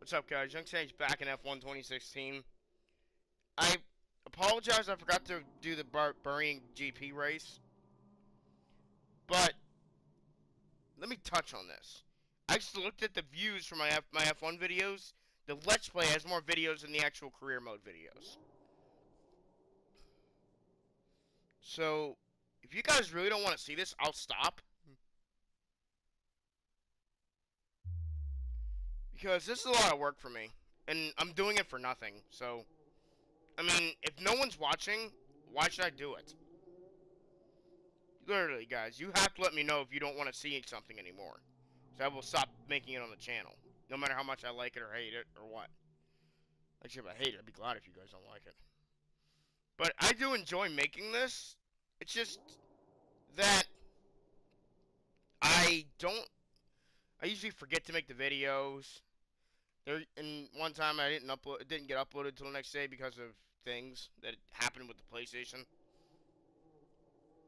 What's up, guys? Young Sage back in F1 2016. I apologize, I forgot to do the Bahrain GP race. But let me touch on this. I just looked at the views for my F1 videos. The Let's Play has more videos than the actual career mode videos. So, if you guys really don't want to see this, I'll stop. Because this is a lot of work for me. And I'm doing it for nothing. So, I mean, if no one's watching, why should I do it? Literally, guys, you have to let me know if you don't want to see something anymore. So I will stop making it on the channel. No matter how much I like it or hate it or what. Actually, if I hate it, I'd be glad if you guys don't like it. But I do enjoy making this. It's just that I usually forget to make the videos. And one time I didn't upload, it didn't get uploaded till the next day because of things that happened with the PlayStation.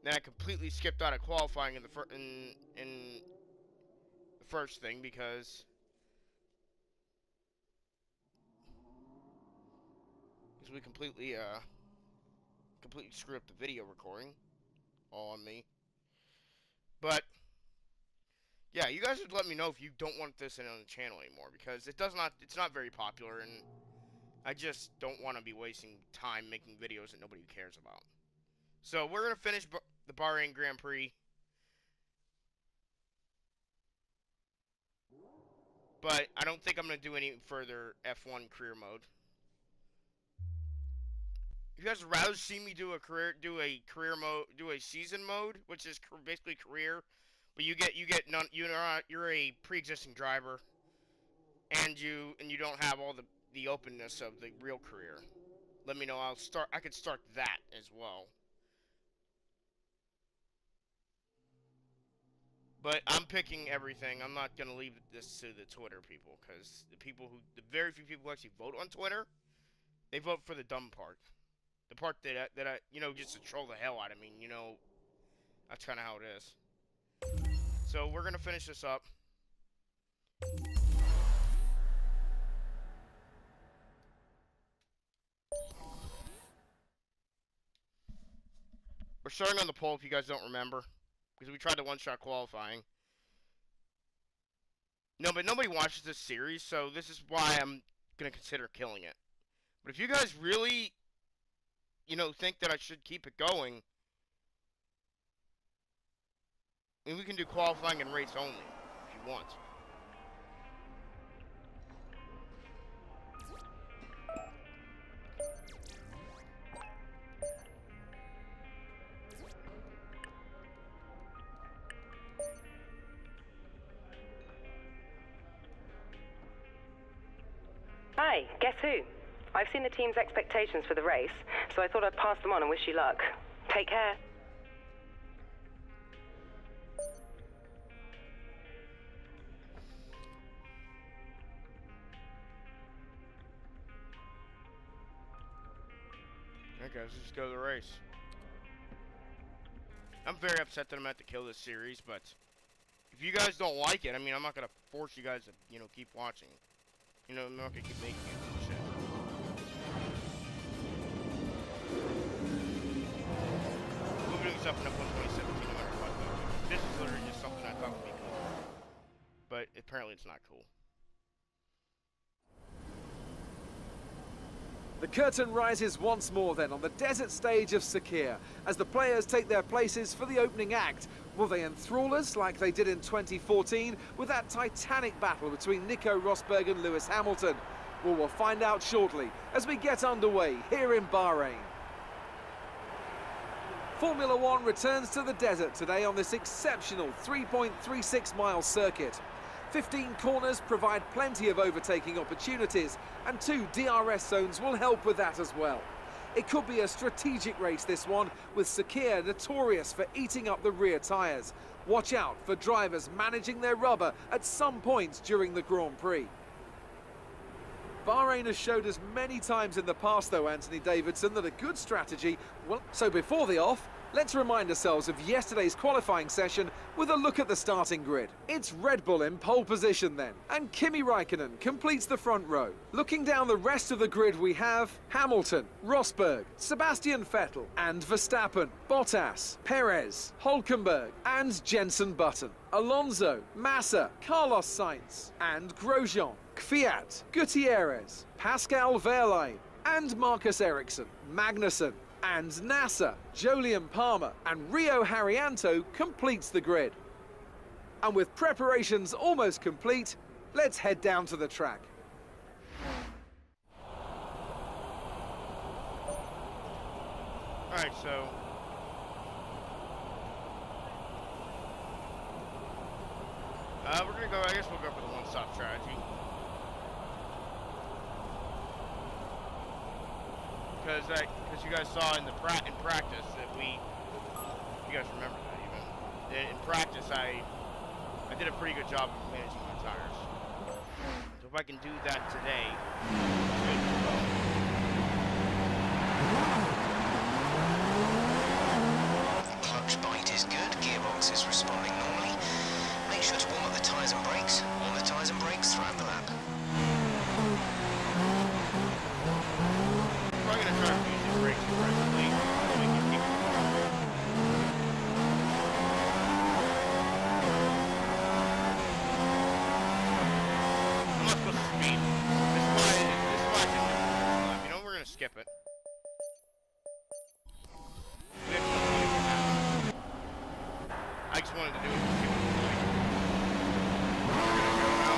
Then I completely skipped out of qualifying in the first thing because we completely screwed up the video recording, all on me. But yeah, you guys would let me know if you don't want this on the channel anymore, because it's not very popular, and I just don't want to be wasting time making videos that nobody cares about. So we're gonna finish the Bahrain Grand Prix, but I don't think I'm gonna do any further F1 career mode. If you guys would rather see me do a season mode, which is basically career, but you get none. You're a pre-existing driver, and you don't have all the openness of the real career. Let me know. I could start that as well. But I'm picking everything. I'm not gonna leave this to the Twitter people, because the very few people who actually vote on Twitter, they vote for the dumb part. The part that I just to troll the hell out of me. That's kind of how it is. So we're gonna finish this up. We're starting on the pole, if you guys don't remember, because we tried the one-shot qualifying. No, but nobody watches this series, so this is why I'm gonna consider killing it. But if you guys really, think that I should keep it going, I mean, we can do qualifying and race only, if you want. Hi, guess who? I've seen the team's expectations for the race, so I thought I'd pass them on and wish you luck. Take care. Alright guys, let's just go to the race. I'm very upset that I'm going to have to kill this series, but if you guys don't like it, I mean, I'm not going to force you guys to, keep watching. I'm not going to keep making it and shit. We'll be doing stuff in F1 2017 no matter what, though. This is literally just something I thought would be cool. But apparently it's not cool. The curtain rises once more then on the desert stage of Sakhir as the players take their places for the opening act. Will they enthrall us like they did in 2014 with that titanic battle between Nico Rosberg and Lewis Hamilton? Well, we'll find out shortly as we get underway here in Bahrain. Formula One returns to the desert today on this exceptional 3.36-mile circuit. 15 corners provide plenty of overtaking opportunities, and 2 DRS zones will help with that as well. It could be a strategic race, this one, with Sakhir notorious for eating up the rear tyres. Watch out for drivers managing their rubber at some points during the Grand Prix. Bahrain has showed us many times in the past, though, Anthony Davidson, that a good strategy... So before the off, Let's remind ourselves of yesterday's qualifying session with a look at the starting grid. It's Red Bull in pole position then, and Kimi Raikkonen completes the front row. Looking down the rest of the grid we have Hamilton, Rosberg, Sebastian Vettel and Verstappen, Bottas, Perez, Hülkenberg and Jenson Button, Alonso, Massa, Carlos Sainz and Grosjean, Kvyat, Gutierrez, Pascal Wehrlein and Marcus Ericsson, Magnussen and Nasser, Jolyon Palmer and Rio Haryanto completes the grid. And with preparations almost complete, let's head down to the track. Alright, so we're gonna go, I guess we'll go for the one-stop strategy. Because you guys saw in practice that you guys remember that even. In practice, I did a pretty good job of managing my tires. So if I can do that today, Clutch bite is good, gearbox is responding normally. Make sure to warm up the tyres and brakes. Warm the tyres and brakes throughout the lap. I'm going to try to use the brakes aggressively so we can keep it moving. I'm not supposed to speed. This is why I didn't do it. You know, we're going to skip it. We have no point in that. I just wanted to do it to see what it was like. We're going to go now.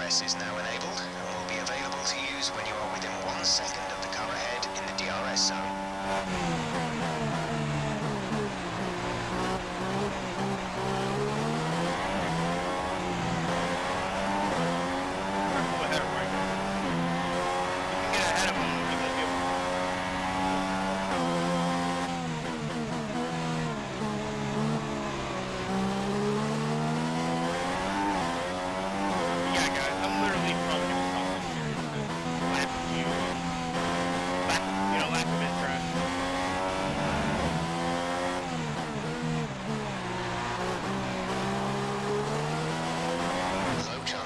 DRS is now enabled and will be available to use when you are within 1 second of the car ahead in the DRS zone.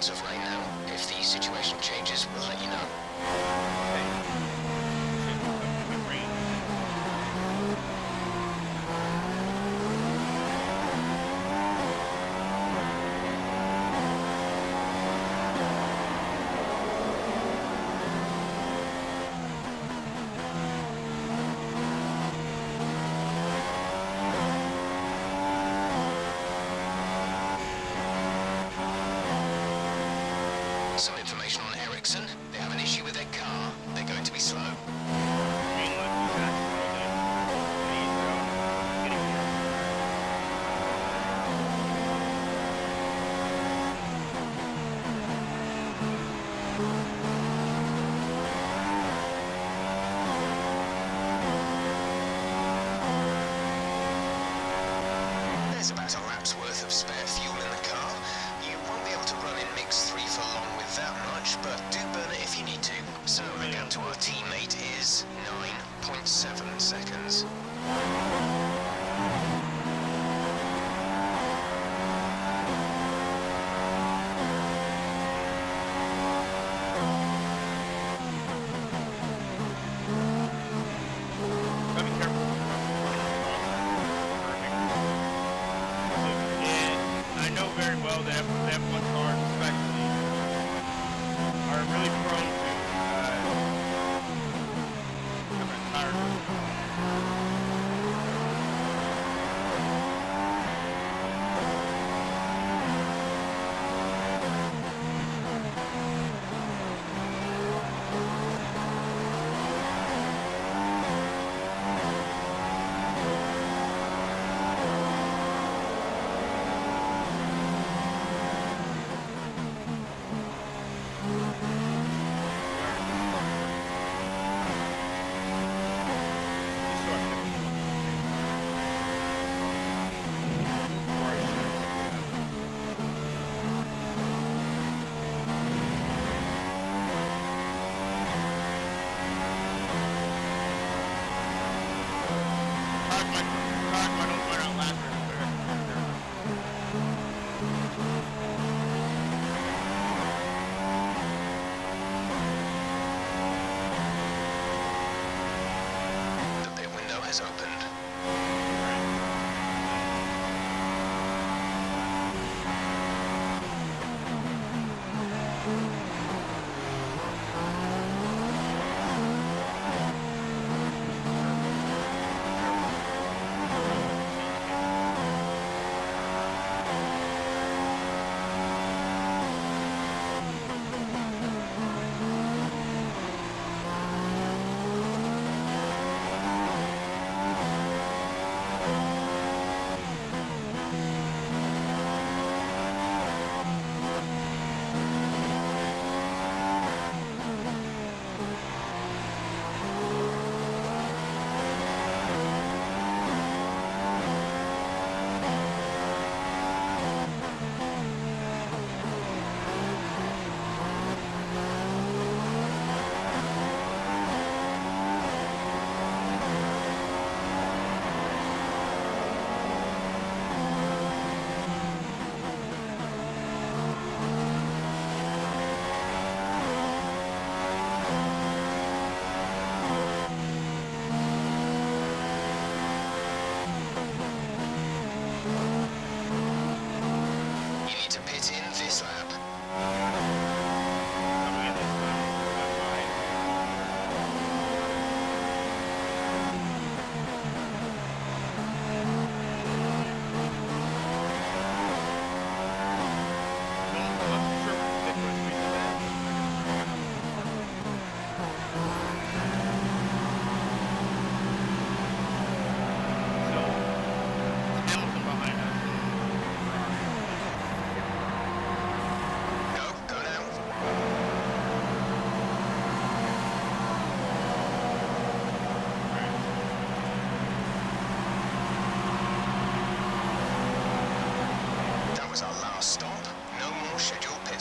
Of rain now. If the situation changes, we'll let you know. Some information on Ericsson. They have an issue with their car. They're going to be slow. There's about a lap's worth of spare fuel in the car. You won't be able to run in mix 3 for long with that much, but do burn it if you need to. So the gap to our teammate is 9.7 seconds. Very well, they have one cars especially are really prone to becoming tired of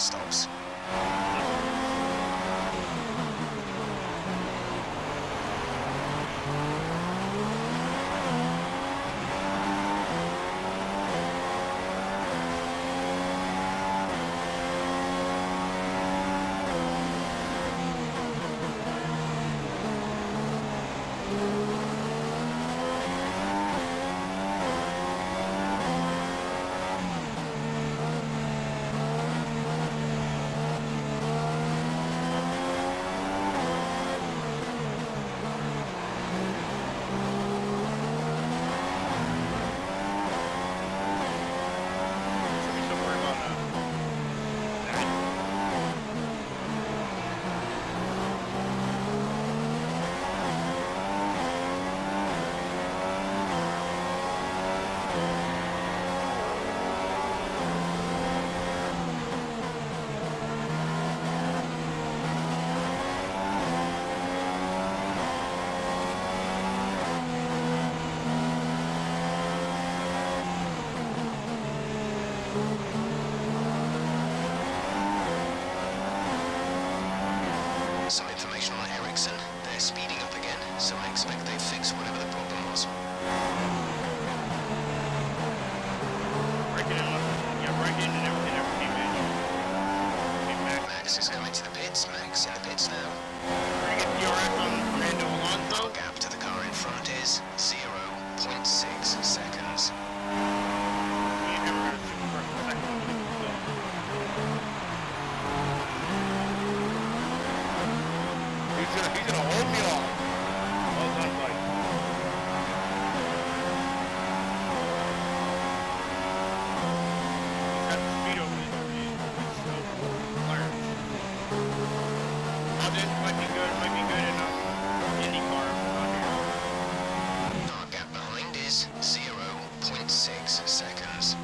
stops. Some information on Ericsson. They're speeding up again, so I expect they've fixed whatever the problem was. Breaking in, yeah, breaking in everything, man. Max is coming to the pits. Max in the pits now. We're gonna get DRS on Fernando Alonso. Our gap to the car in front is 0.6 seconds. Me and him are gonna shoot for a second. He's gonna hold me off. Well done, buddy. He's got the speed over his Clarence. Now this might be good in IndyCar on here. Our gap behind is 0.6 seconds.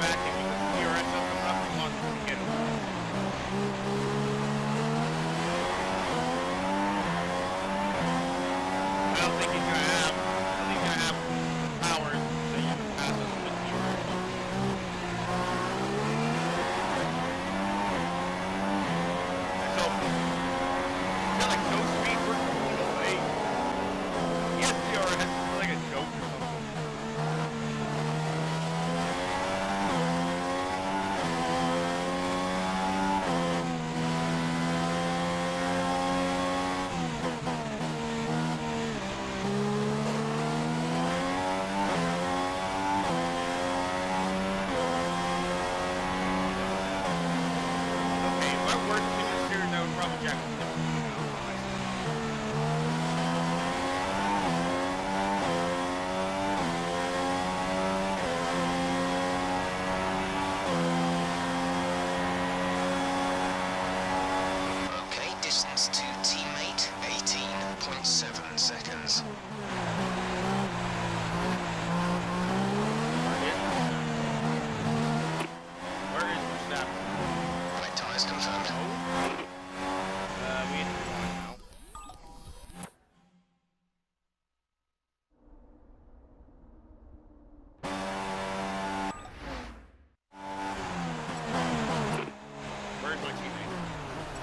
Back in with the DRS up coming up and Alonso to get him. I don't think he's gonna have power so you can pass us with DRS. So he's got like no speed for pulling away. He has DRS, it's like a joke or something. Okay, if I worked in this series, I would probably jack it. Okay, distance to teammate 18.7 seconds. Where is Verstappen? Right tyres confirmed. We need to move on now. Where's my teammate?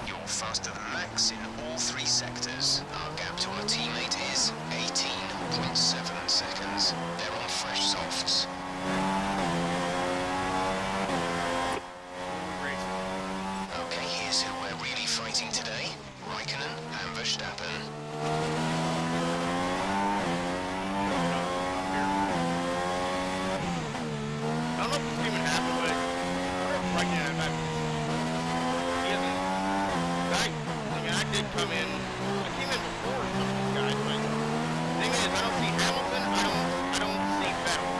You're faster than Max in all three sectors. Our gap to our teammate is 18.7 seconds. They're on fresh softs. Okay, here's who we're really fighting today. Raikkonen and Verstappen. I don't know if this even happened, but right now, he hasn't. I did come in. I came in before some of these guys, but the thing is, I don't see Hamilton. I don't see Vettel.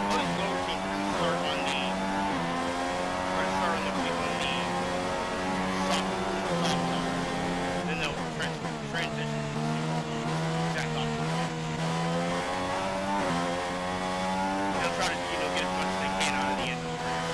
All these lower teams are gonna start on the soft zone. Then they'll transition to exact opposite. They'll try to, get as much as they can out of the end of the race.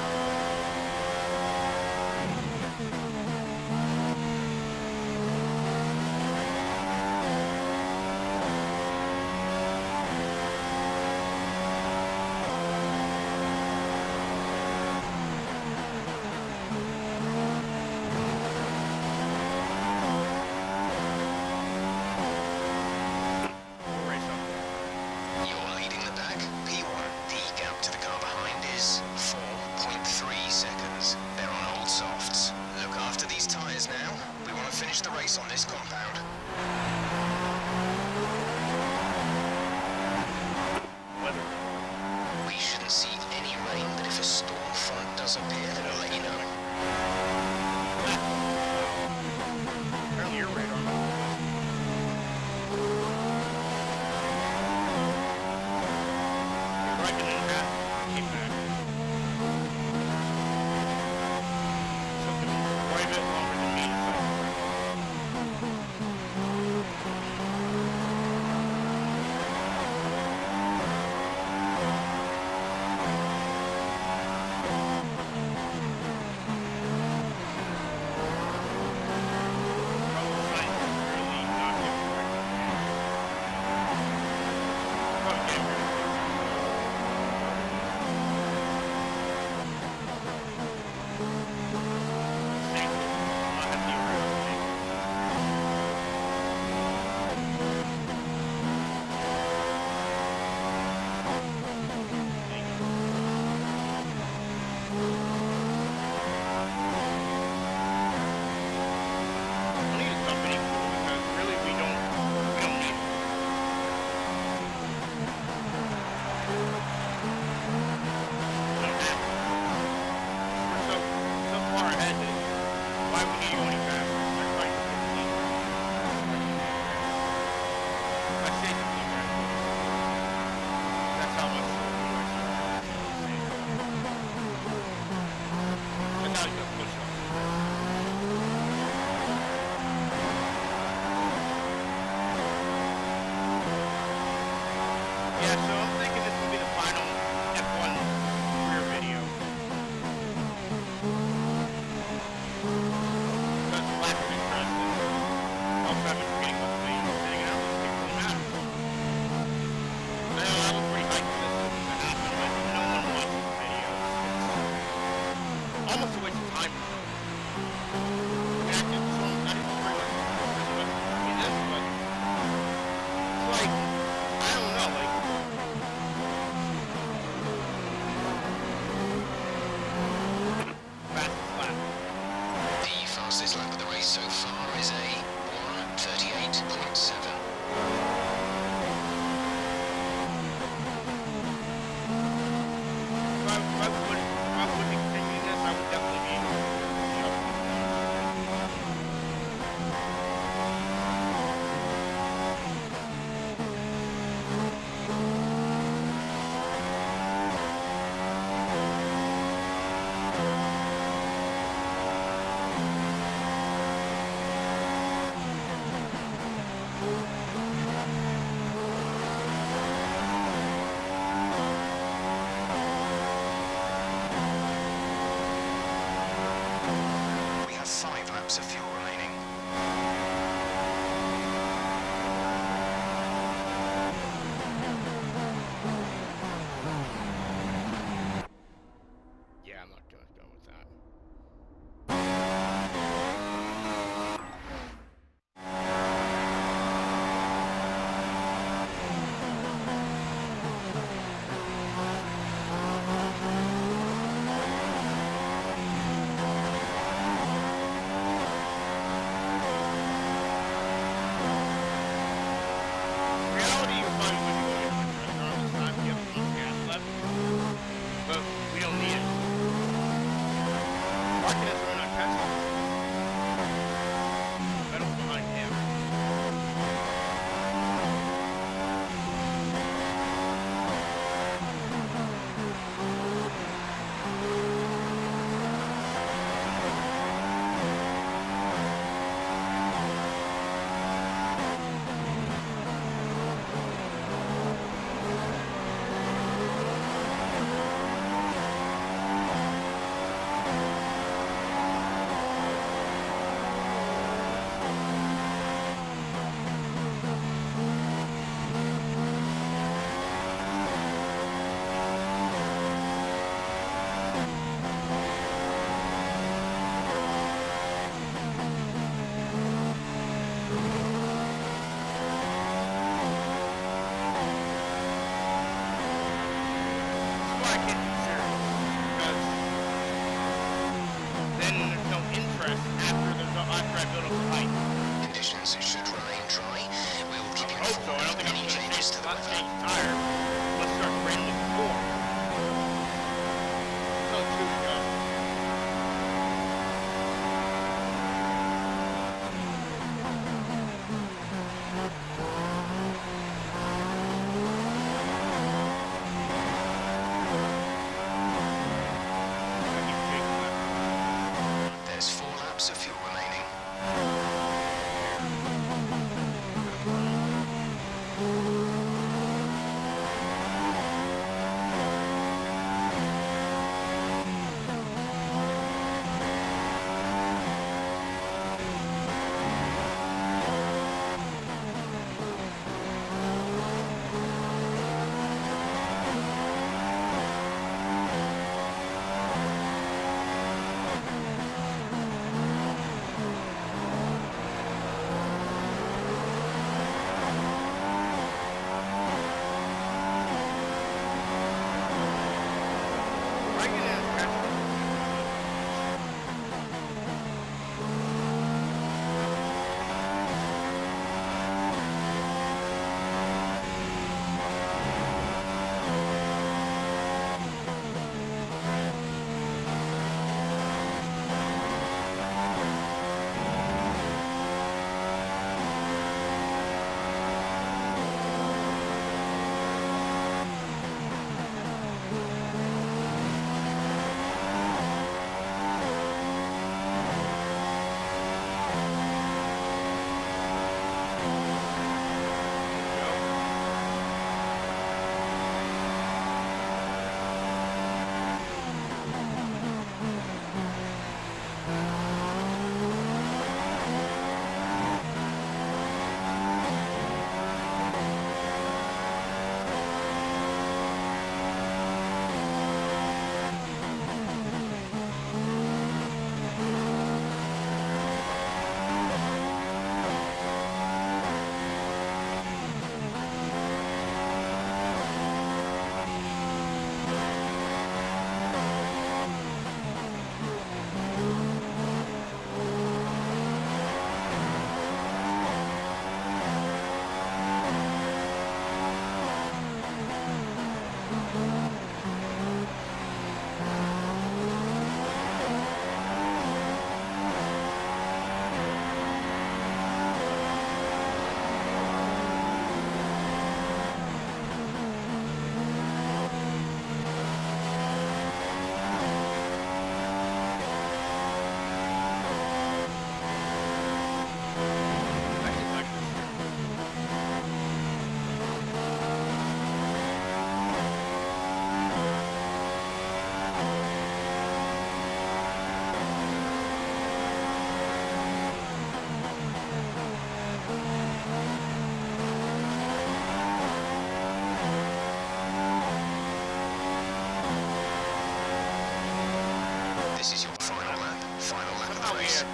this is your final lap of Somehow the we race.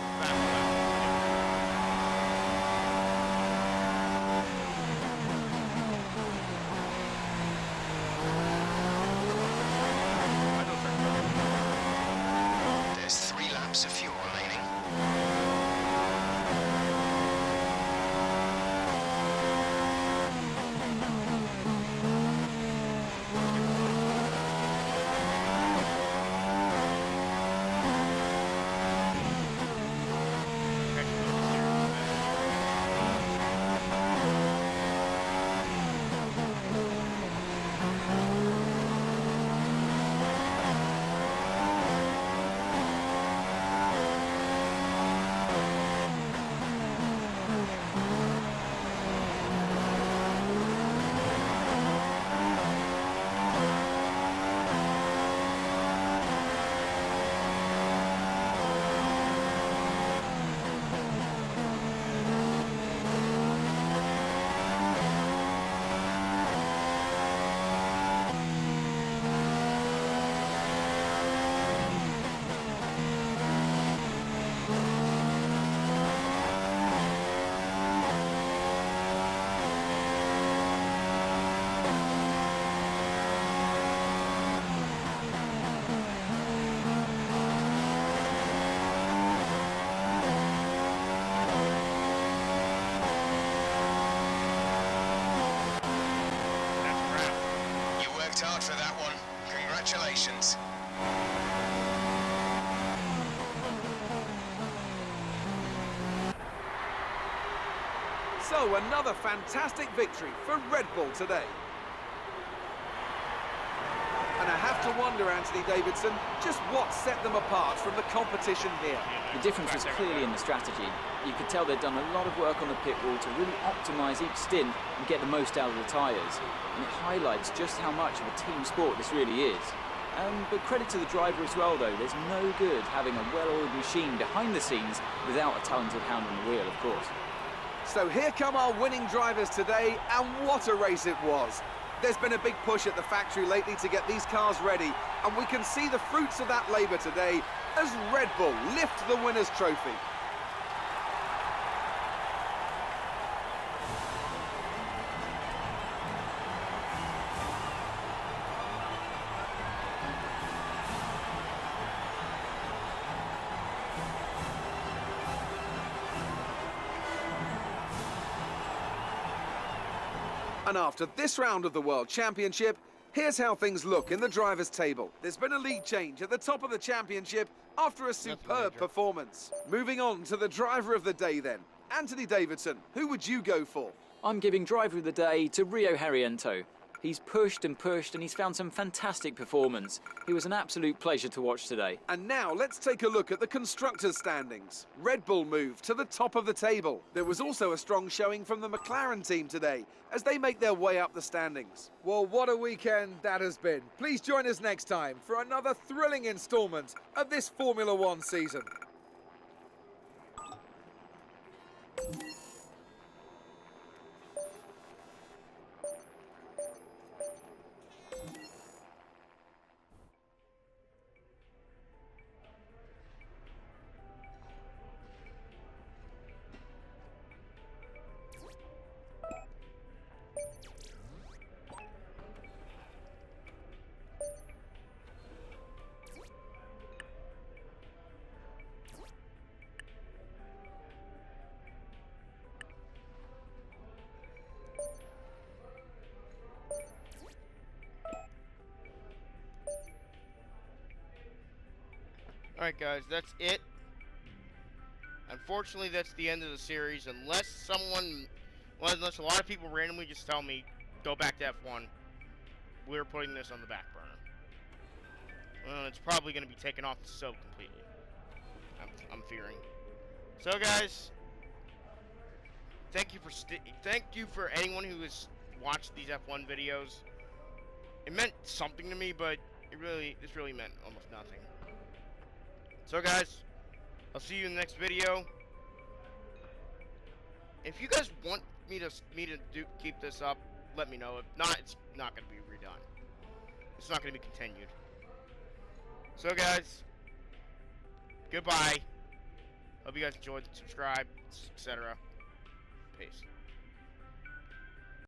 There's 3 laps of fuel remaining. You worked hard for that one. Congratulations. So another fantastic victory for Red Bull today. And I have to wonder, Anthony Davidson, just what set them apart from the competition here. The difference was clearly in the strategy. You could tell they'd done a lot of work on the pit wall to really optimise each stint and get the most out of the tyres. And it highlights just how much of a team sport this really is. But credit to the driver as well, though. There's no good having a well-oiled machine behind the scenes without a talented hand on the wheel, of course. So here come our winning drivers today, and what a race it was. There's been a big push at the factory lately to get these cars ready, and we can see the fruits of that labour today as Red Bull lift the winner's trophy. And after this round of the World Championship, here's how things look in the drivers' table. There's been a lead change at the top of the championship after a superb performance. Moving on to the driver of the day then. Anthony Davidson, who would you go for? I'm giving driver of the day to Rio Harriento. He's pushed and pushed and he's found some fantastic performance. He was an absolute pleasure to watch today. And now let's take a look at the constructors' standings. Red Bull moved to the top of the table. There was also a strong showing from the McLaren team today as they make their way up the standings. Well, what a weekend that has been. Please join us next time for another thrilling instalment of this Formula One season. Alright guys, that's it. Unfortunately, that's the end of the series. Unless unless a lot of people randomly just tell me, go back to F1, we're putting this on the back burner. Well, it's probably going to be taken off the soap completely. I'm fearing. So guys, thank you for anyone who has watched these F1 videos. It meant something to me, but this really meant almost nothing. So guys, I'll see you in the next video. If you guys want me to keep this up, let me know. If not, it's not going to be redone. It's not going to be continued. So guys, Goodbye. Hope you guys enjoyed. Subscribe, etc. Peace.